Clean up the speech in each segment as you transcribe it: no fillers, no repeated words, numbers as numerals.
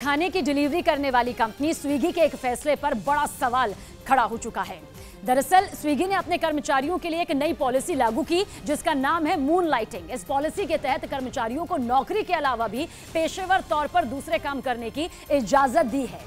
खाने की डिलीवरी करने वाली कंपनी स्विगी के एक फैसले पर बड़ा सवाल खड़ा हो चुका है। दरअसल स्विगी ने अपने कर्मचारियों के लिए एक नई पॉलिसी लागू की जिसका नाम है मून लाइटिंग। इस पॉलिसी के तहत कर्मचारियों को नौकरी के अलावा भी पेशेवर तौर पर दूसरे काम करने की इजाजत दी है।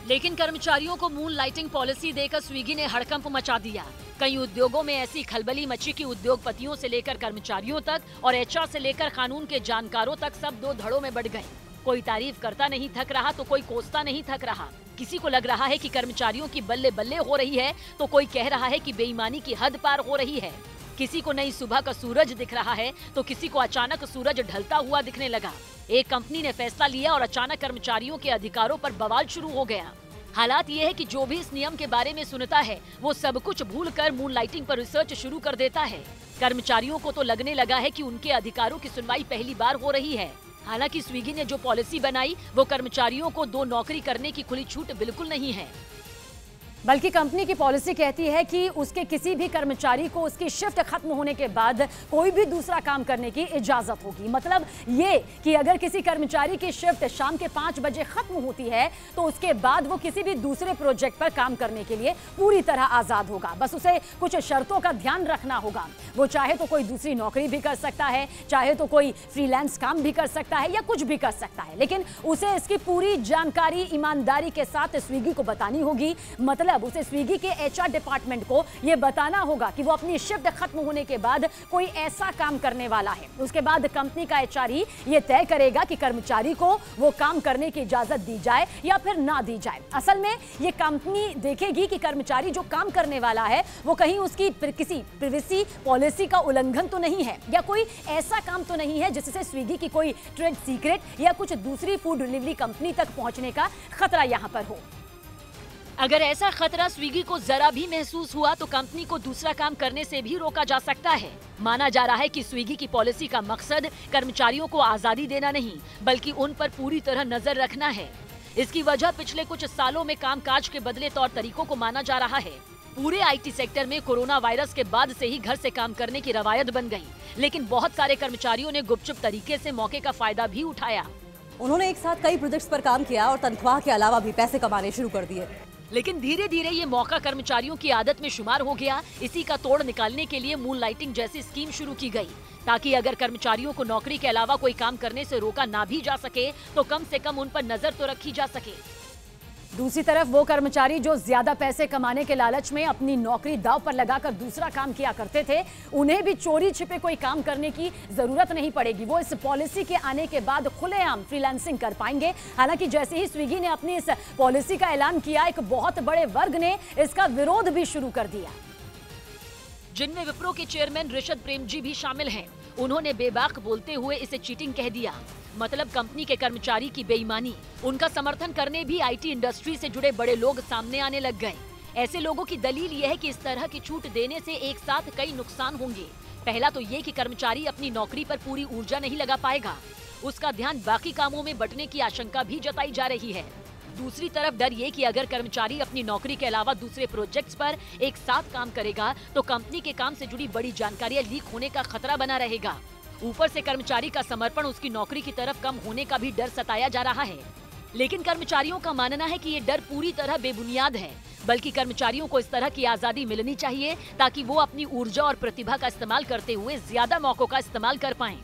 लेकिन कर्मचारियों को मून लाइटिंग पॉलिसी देकर स्विगी ने हड़कंप मचा दिया। कई उद्योगों में ऐसी खलबली मची कि उद्योगपतियों से लेकर कर्मचारियों तक और एचआर से लेकर कानून के जानकारों तक सब दो धड़ों में बढ़ गए। कोई तारीफ करता नहीं थक रहा तो कोई कोसता नहीं थक रहा। किसी को लग रहा है कि कर्मचारियों की बल्ले बल्ले हो रही है तो कोई कह रहा है कि बेईमानी की हद पार हो रही है। किसी को नई सुबह का सूरज दिख रहा है तो किसी को अचानक सूरज ढलता हुआ दिखने लगा। एक कंपनी ने फैसला लिया और अचानक कर्मचारियों के अधिकारों पर बवाल शुरू हो गया। हालात ये है कि जो भी इस नियम के बारे में सुनता है वो सब कुछ भूलकर मून लाइटिंग पर रिसर्च शुरू कर देता है। कर्मचारियों को तो लगने लगा है कि उनके अधिकारों की सुनवाई पहली बार हो रही है। हालांकि स्विगी ने जो पॉलिसी बनाई वो कर्मचारियों को दो नौकरी करने की खुली छूट बिल्कुल नहीं है, बल्कि कंपनी की पॉलिसी कहती है कि उसके किसी भी कर्मचारी को उसकी शिफ्ट खत्म होने के बाद कोई भी दूसरा काम करने की इजाजत होगी। मतलब ये कि अगर किसी कर्मचारी की शिफ्ट शाम के 5 बजे खत्म होती है तो उसके बाद वो किसी भी दूसरे प्रोजेक्ट पर काम करने के लिए पूरी तरह आजाद होगा। बस उसे कुछ शर्तों का ध्यान रखना होगा। वो चाहे तो कोई दूसरी नौकरी भी कर सकता है, चाहे तो कोई फ्रीलांस काम भी कर सकता है या कुछ भी कर सकता है, लेकिन उसे इसकी पूरी जानकारी ईमानदारी के साथ स्विगी को बतानी होगी। मतलब उसे स्विगी के एचआर डिपार्टमेंट को यह बताना होगा कि वो अपनी शिफ्ट खत्म होने के बाद कोई ऐसा काम करने वाला है। उसके बाद कंपनी का एचआर ही ये तय करेगा कि कर्मचारी को वो काम करने की इजाजत दी जाए या फिर ना दी जाए। असल में ये कंपनी देखेगी कि कर्मचारी जो काम करने वाला है वो कहीं उसकी किसी प्राइवेसी पॉलिसी का उल्लंघन तो नहीं है या कोई ऐसा काम तो नहीं है जिससे स्विगी की कोई ट्रेड सीक्रेट या कुछ दूसरी फूड डिलीवरी कंपनी तक पहुंचने का खतरा यहां पर हो। अगर ऐसा खतरा स्विगी को जरा भी महसूस हुआ तो कंपनी को दूसरा काम करने से भी रोका जा सकता है। माना जा रहा है कि स्विगी की पॉलिसी का मकसद कर्मचारियों को आजादी देना नहीं बल्कि उन पर पूरी तरह नजर रखना है। इसकी वजह पिछले कुछ सालों में कामकाज के बदले तौर तरीकों को माना जा रहा है। पूरे आईटी सेक्टर में कोरोना वायरस के बाद से ही घर से काम करने की रवायत बन गई, लेकिन बहुत सारे कर्मचारियों ने गुपचुप तरीके से मौके का फायदा भी उठाया। उन्होंने एक साथ कई प्रोजेक्ट्स पर काम किया और तनख्वाह के अलावा भी पैसे कमाने शुरू कर दिए। लेकिन धीरे धीरे ये मौका कर्मचारियों की आदत में शुमार हो गया। इसी का तोड़ निकालने के लिए मून लाइटिंग जैसी स्कीम शुरू की गई ताकि अगर कर्मचारियों को नौकरी के अलावा कोई काम करने से रोका ना भी जा सके तो कम से कम उन पर नजर तो रखी जा सके। दूसरी तरफ वो कर्मचारी जो ज्यादा पैसे कमाने के लालच में अपनी नौकरी दांव पर लगाकर दूसरा काम किया करते थे, उन्हें भी चोरी छिपे कोई काम करने की जरूरत नहीं पड़ेगी। वो इस पॉलिसी के आने के बाद खुलेआम फ्रीलांसिंग कर पाएंगे। हालांकि जैसे ही स्विगी ने अपनी इस पॉलिसी का ऐलान किया, एक बहुत बड़े वर्ग ने इसका विरोध भी शुरू कर दिया, जिनमें विप्रो के चेयरमैन ऋषद प्रेमजी भी शामिल हैं। उन्होंने बेबाक बोलते हुए इसे चीटिंग कह दिया। मतलब कंपनी के कर्मचारी की बेईमानी। उनका समर्थन करने भी आईटी इंडस्ट्री से जुड़े बड़े लोग सामने आने लग गए। ऐसे लोगों की दलील यह है कि इस तरह की छूट देने से एक साथ कई नुकसान होंगे। पहला तो ये कि कर्मचारी अपनी नौकरी पर पूरी ऊर्जा नहीं लगा पाएगा, उसका ध्यान बाकी कामों में बंटने की आशंका भी जताई जा रही है। दूसरी तरफ डर ये कि अगर कर्मचारी अपनी नौकरी के अलावा दूसरे प्रोजेक्ट्स पर एक साथ काम करेगा तो कंपनी के काम से जुड़ी बड़ी जानकारियां लीक होने का खतरा बना रहेगा। ऊपर से कर्मचारी का समर्पण उसकी नौकरी की तरफ कम होने का भी डर सताया जा रहा है। लेकिन कर्मचारियों का मानना है कि ये डर पूरी तरह बेबुनियाद है, बल्कि कर्मचारियों को इस तरह की आजादी मिलनी चाहिए ताकि वो अपनी ऊर्जा और प्रतिभा का इस्तेमाल करते हुए ज्यादा मौकों का इस्तेमाल कर पाएं।